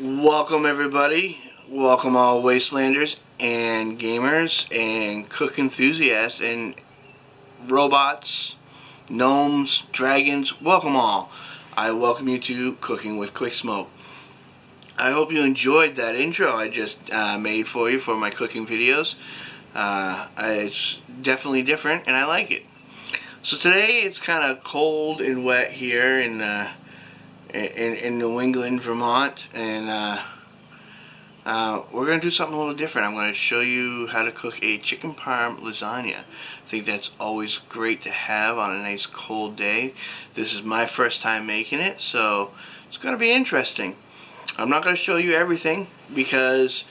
Welcome everybody, welcome all wastelanders and gamers and cook enthusiasts and robots, gnomes, dragons, welcome all. I welcome you to Cooking with Quicksmoke. I hope you enjoyed that intro I just made for you for my cooking videos. It's definitely different and I like it. So today it's kind of cold and wet here in New England, Vermont, and we're going to do something a little different. I'm going to show you how to cook a chicken parm lasagna. I think that's always great to have on a nice cold day. This is my first time making it, so it's going to be interesting. I'm not going to show you everything because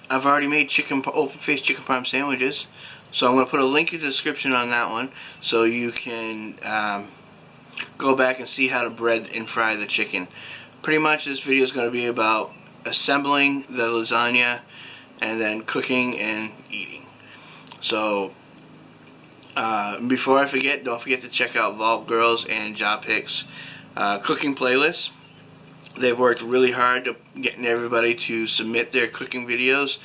I've already made open-faced chicken parm sandwiches. So I'm going to put a link in the description on that one so you can go back and see how to bread and fry the chicken. Pretty much this video is going to be about assembling the lasagna and then cooking and eating. So before I forget, don't forget to check out Vault Girls and Japicodeath's cooking playlists. They've worked really hard to getting everybody to submit their cooking videos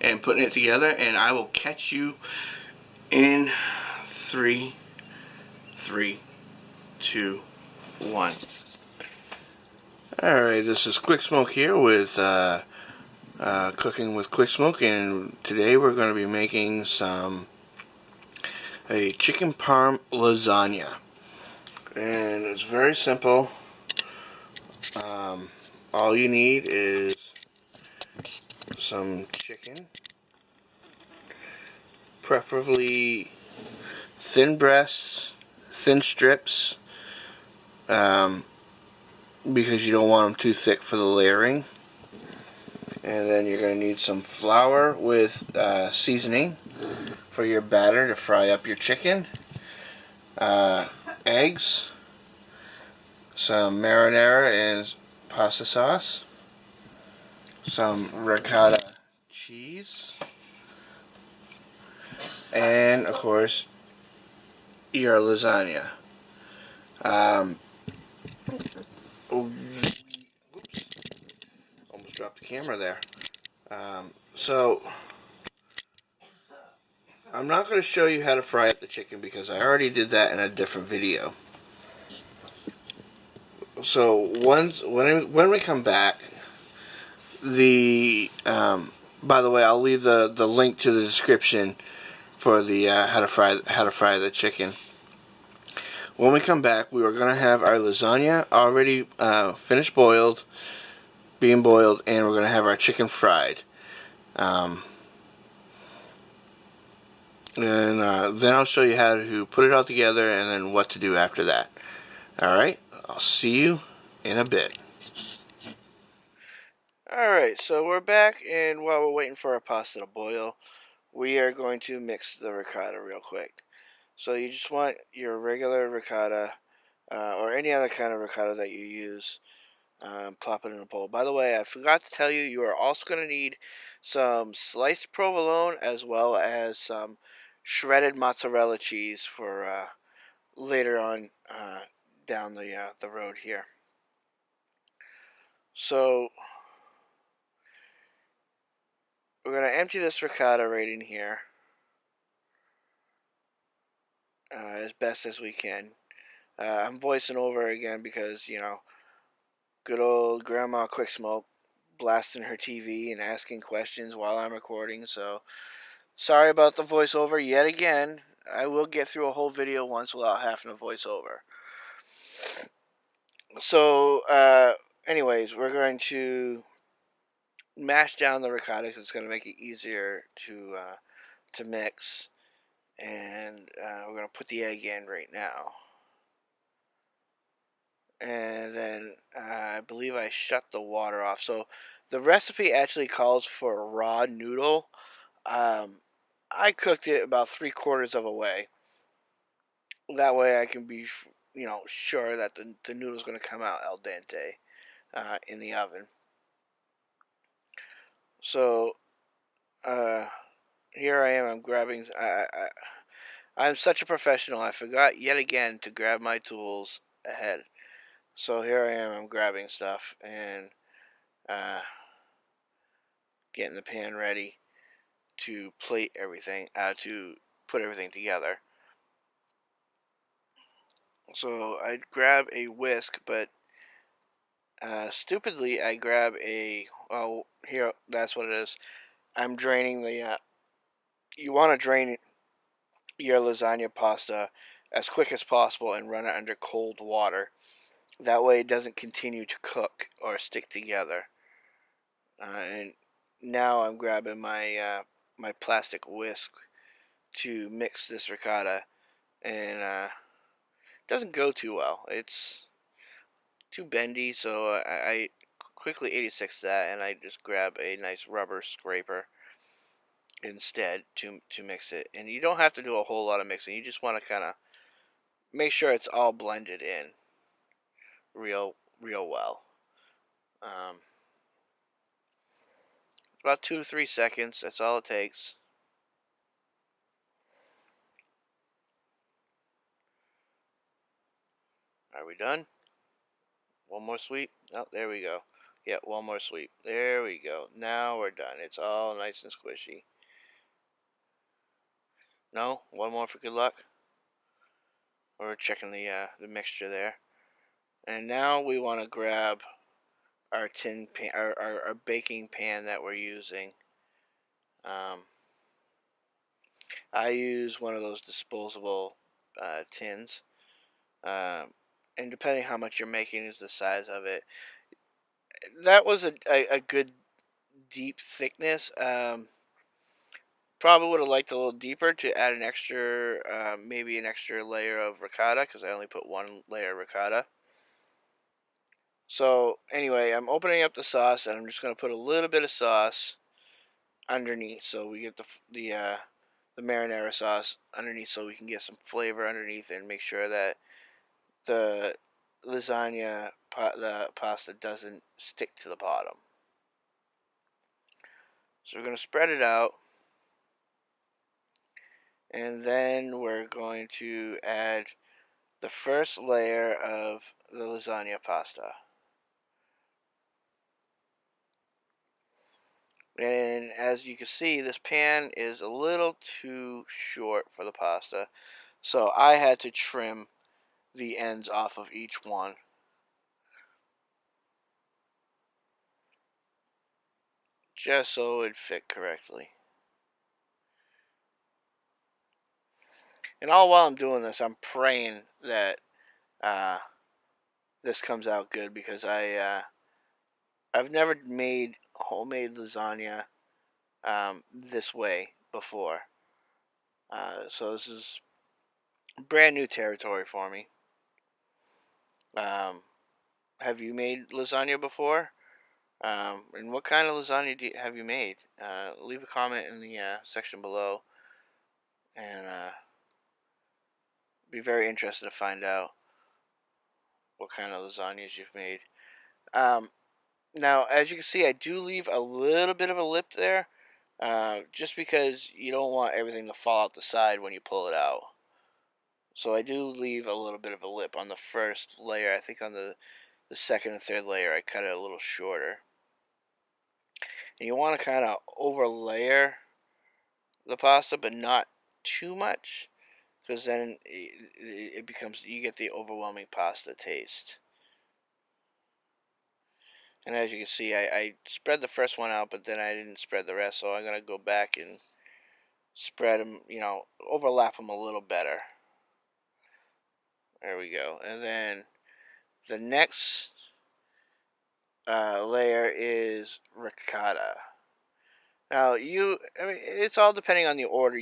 and putting it together, and I will catch you in 3, 2, 1. Alright, this is Quicksmoke here with Cooking with Quicksmoke, and today we're going to be making a chicken parm lasagna. And it's very simple. All you need is some chicken, preferably thin breasts, thin strips, because you don't want them too thick for the layering. And then you're going to need some flour with seasoning for your batter to fry up your chicken, eggs, some marinara and pasta sauce, some ricotta cheese, and of course your lasagna. Oops, almost dropped the camera there. So I'm not going to show you how to fry up the chicken because I already did that in a different video. So when we come back, by the way, I'll leave the link to the description for the how to fry the chicken. When we come back, we are going to have our lasagna already finished being boiled, and we're going to have our chicken fried. And then I'll show you how to put it all together and then what to do after that. Alright, I'll see you in a bit. Alright, so we're back, and while we're waiting for our pasta to boil, we are going to mix the ricotta real quick. So you just want your regular ricotta, or any other kind of ricotta that you use, plop it in a bowl. By the way, I forgot to tell you, you are also going to need some sliced provolone as well as some shredded mozzarella cheese for later on down the road here. So we're going to empty this ricotta right in here as best as we can. I'm voicing over again because, you know, good old Grandma Quicksmoke blasting her TV and asking questions while I'm recording, so sorry about the voiceover yet again. I will get through a whole video once without having a voiceover. So, anyways, we're going to mash down the ricotta because it's going to make it easier to mix. And we're going to put the egg in right now. And then I believe I shut the water off. So the recipe actually calls for a raw noodle. I cooked it about 3/4 of a way. That way I can be, sure that the noodle's going to come out al dente in the oven. So here I am. I'm grabbing. I'm such a professional. I forgot yet again to grab my tools ahead. So here I am. I'm grabbing stuff and getting the pan ready to plate everything. To put everything together. So I grab a whisk, but stupidly I grab a. Oh, here. That's what it is. I'm draining the. You want to drain your lasagna pasta as quick as possible and run it under cold water. That way it doesn't continue to cook or stick together. And now I'm grabbing my plastic whisk to mix this ricotta, and it doesn't go too well. It's too bendy, so I quickly 86 that, and I just grab a nice rubber scraper instead to mix it. And you don't have to do a whole lot of mixing. You just want to kind of make sure it's all blended in real well. About 2 to 3 seconds. That's all it takes. Are we done? One more sweep. Oh, there we go. Yeah, one more sweep. There we go. Now we're done. It's all nice and squishy. No, one more for good luck. We're checking the mixture there. And now we want to grab our tin pan, our baking pan that we're using. I use one of those disposable tins. And depending how much you're making is the size of it. That was a good deep thickness. Probably would have liked a little deeper to add an extra, maybe an extra layer of ricotta, because I only put one layer of ricotta. So anyway, I'm opening up the sauce, and I'm just going to put a little bit of sauce underneath, so we get the marinara sauce underneath, so we can get some flavor underneath, and make sure that the lasagna the pasta doesn't stick to the bottom. So we're going to spread it out, and then we're going to add the first layer of the lasagna pasta. And as you can see, this pan is a little too short for the pasta, so I had to trim the ends off of each one. Just so it fit correctly. And all while I'm doing this, I'm praying that this comes out good, because I've never made homemade lasagna this way before. So this is brand new territory for me. Have you made lasagna before? And what kind of lasagna have you made? Leave a comment in the section below, and be very interested to find out what kind of lasagnas you've made. Now, as you can see, I do leave a little bit of a lip there, just because you don't want everything to fall out the side when you pull it out. So I do leave a little bit of a lip on the first layer. I think on the second and third layer, I cut it a little shorter. And you want to kind of overlayer the pasta, but not too much, because then it becomes, you get the overwhelming pasta taste. And as you can see, I spread the first one out, but then I didn't spread the rest, so I'm going to go back and spread them, overlap them a little better. There we go. And then the next layer is ricotta. Now, it's all depending on the order.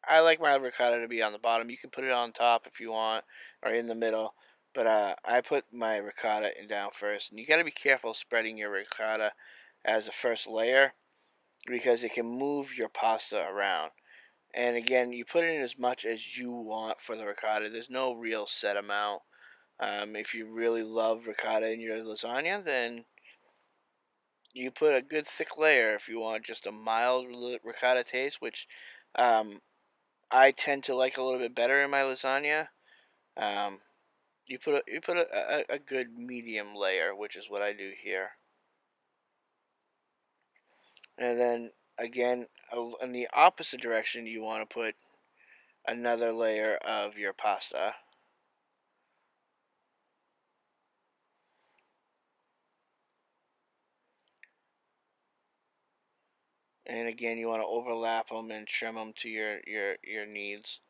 I like my ricotta to be on the bottom. You can put it on top if you want, or in the middle. But I put my ricotta down first. And you got to be careful spreading your ricotta as the first layer, because it can move your pasta around. And again, you put in as much as you want for the ricotta. There's no real set amount. If you really love ricotta in your lasagna, then you put a good thick layer. If you want just a mild ricotta taste, which I tend to like a little bit better in my lasagna, um, you put a good medium layer, which is what I do here. And then again, in the opposite direction, you want to put another layer of your pasta. And again, you want to overlap them and trim them to your needs.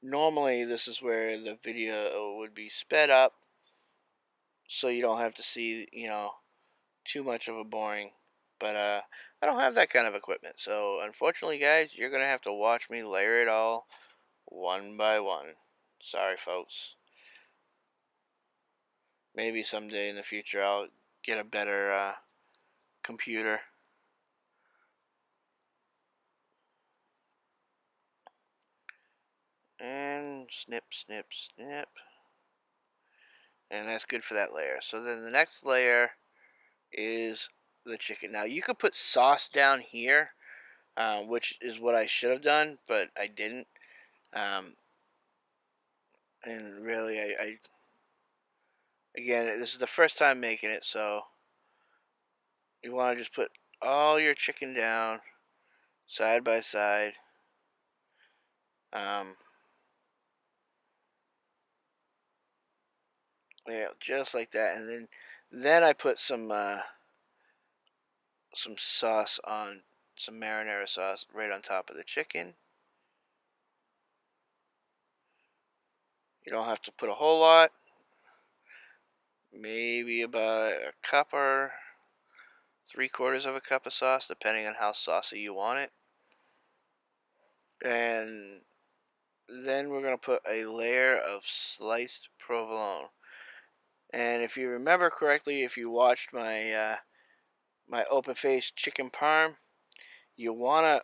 Normally, this is where the video would be sped up, so you don't have to see, too much of a boring. But I don't have that kind of equipment, so unfortunately, guys, you're gonna have to watch me layer it all one by one. Sorry, folks. Maybe someday in the future I'll get a better computer. And snip, snip, snip. And that's good for that layer. So then the next layer is the chicken. Now you could put sauce down here, which is what I should have done, but I didn't. Um, and really, again, this is the first time making it, so you want to just put all your chicken down side by side. Um, yeah, just like that, and then I put some sauce on, some marinara sauce right on top of the chicken. You don't have to put a whole lot, maybe about a cup or 3/4 of a cup of sauce, depending on how saucy you want it. And then we're going to put a layer of sliced provolone. And if you remember correctly, if you watched my open-faced chicken parm, you want to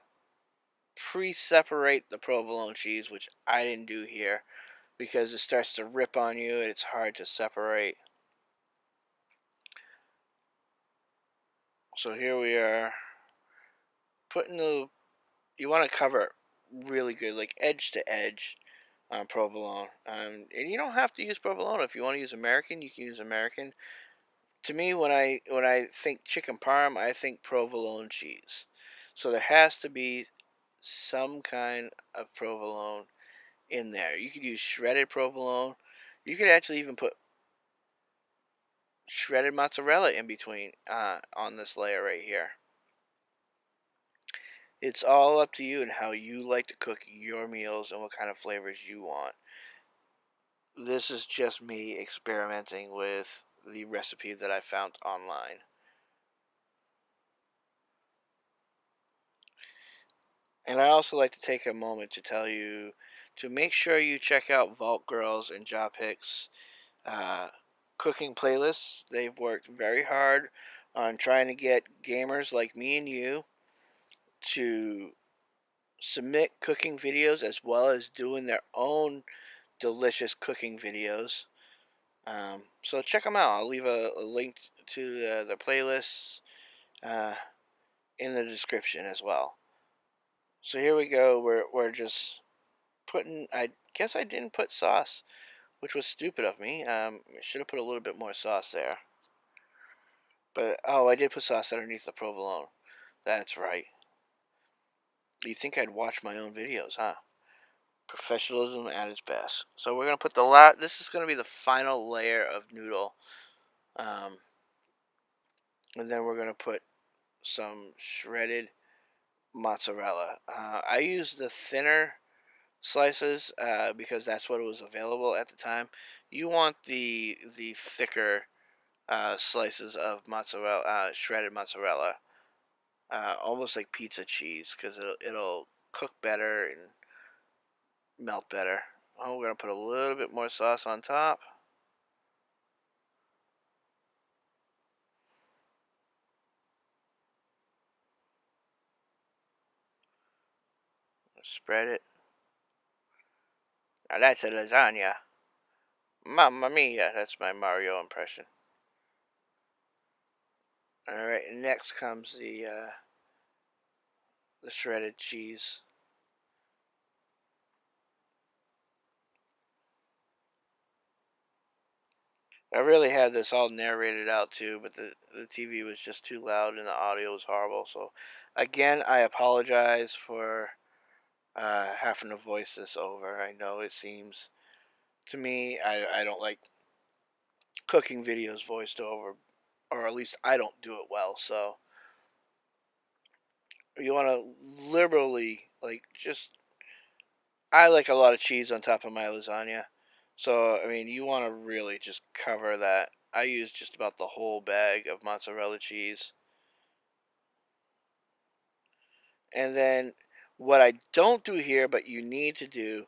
pre-separate the provolone cheese, which I didn't do here, because it starts to rip on you and it's hard to separate. So here we are putting you want to cover it really good, like edge to edge on provolone. And you don't have to use provolone. If you want to use American, you can use American. To me, when I think chicken parm, I think provolone cheese. So there has to be some kind of provolone in there. You could use shredded provolone. You could actually even put shredded mozzarella in between on this layer right here. It's all up to you and how you like to cook your meals and what kind of flavors you want. This is just me experimenting with the recipe that I found online. And I also like to take a moment to tell you to make sure you check out Vault Girls and Japicodeath's cooking playlists. They've worked very hard on trying to get gamers like me and you to submit cooking videos as well as doing their own delicious cooking videos. So check them out. I'll leave a link to the playlists uh, in the description as well. So here we go. We're just putting. I guess I didn't put sauce, which was stupid of me. I should have put a little bit more sauce there. But oh, I did put sauce underneath the provolone. That's right. You'd think I'd watch my own videos, huh? Professionalism at its best. So we're gonna put the This is gonna be the final layer of noodle, um, and then we're gonna put some shredded mozzarella. I use the thinner slices because that's what was available at the time. You want the thicker slices of mozzarella, shredded mozzarella, almost like pizza cheese, because it'll cook better and melt better. Oh, we're gonna put a little bit more sauce on top. Spread it. Now that's a lasagna. Mamma mia, that's my Mario impression. Alright, next comes the shredded cheese. I really had this all narrated out too, but the TV was just too loud and the audio was horrible. So, again, I apologize for having to voice this over. I know it seems, to me, I don't like cooking videos voiced over, or at least I don't do it well. So, you want to liberally, like, just, I like a lot of cheese on top of my lasagna. So, I mean, you want to really just cover that. I use just about the whole bag of mozzarella cheese. And then what I don't do here, but you need to do,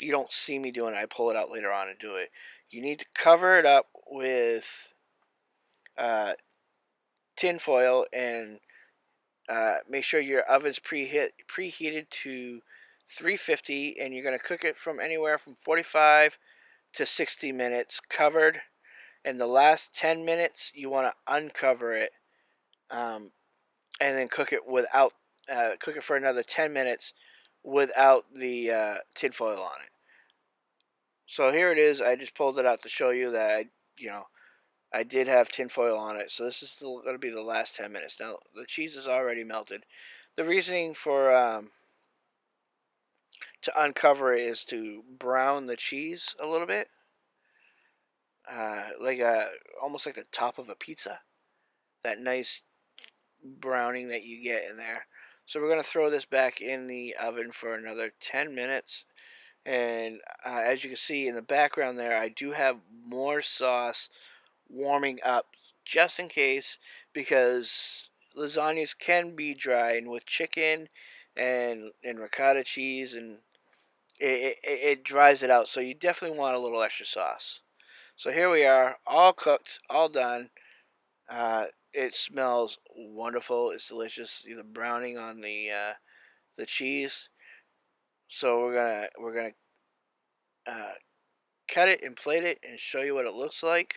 you don't see me doing it. I pull it out later on and do it. You need to cover it up with tin foil and make sure your oven's preheated to 350, and you're going to cook it from anywhere from 45 to 60 minutes covered. And the last 10 minutes, you want to uncover it, and then cook it without, cook it for another 10 minutes without the tinfoil on it. So here it is. I just pulled it out to show you that I did have tinfoil on it. So this is going to be the last 10 minutes. Now the cheese is already melted. The reasoning for to uncover it is to brown the cheese a little bit, almost like the top of a pizza. That nice browning that you get in there. So we're going to throw this back in the oven for another 10 minutes. And as you can see in the background there, I do have more sauce warming up just in case, because lasagnas can be dry, and with chicken and ricotta cheese, and it dries it out. So you definitely want a little extra sauce. So here we are, all cooked, all done. It smells wonderful. It's delicious. The browning on the cheese. So we're gonna cut it and plate it and show you what it looks like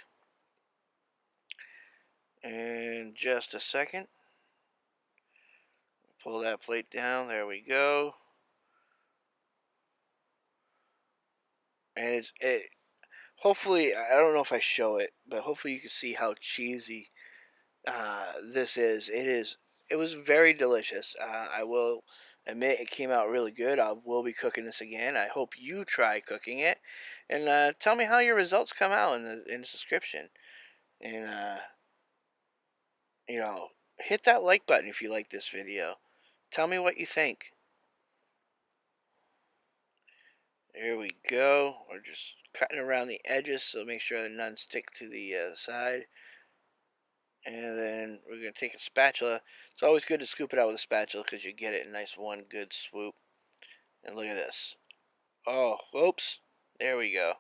in just a second. Pull that plate down. There we go. And hopefully, I don't know if I show it, but hopefully you can see how cheesy this is. It was very delicious. I will admit it came out really good. I will be cooking this again. I hope you try cooking it, and tell me how your results come out in the description. And hit that like button if you like this video. Tell me what you think. There we go. We're just cutting around the edges, so make sure that none stick to the side. And then we're going to take a spatula. It's always good to scoop it out with a spatula because you get it in nice one good swoop. And look at this. Oh, whoops. There we go.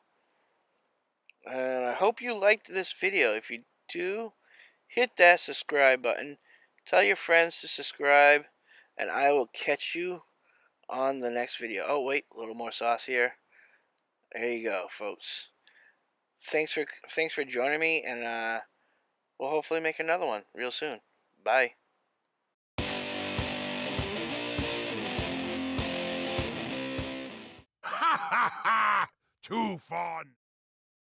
And I hope you liked this video. If you do, hit that subscribe button. Tell your friends to subscribe. And I will catch you on the next video. Oh, wait. A little more sauce here. There you go, folks. Thanks for joining me. And we'll hopefully make another one real soon. Bye. Ha ha ha! Too fun!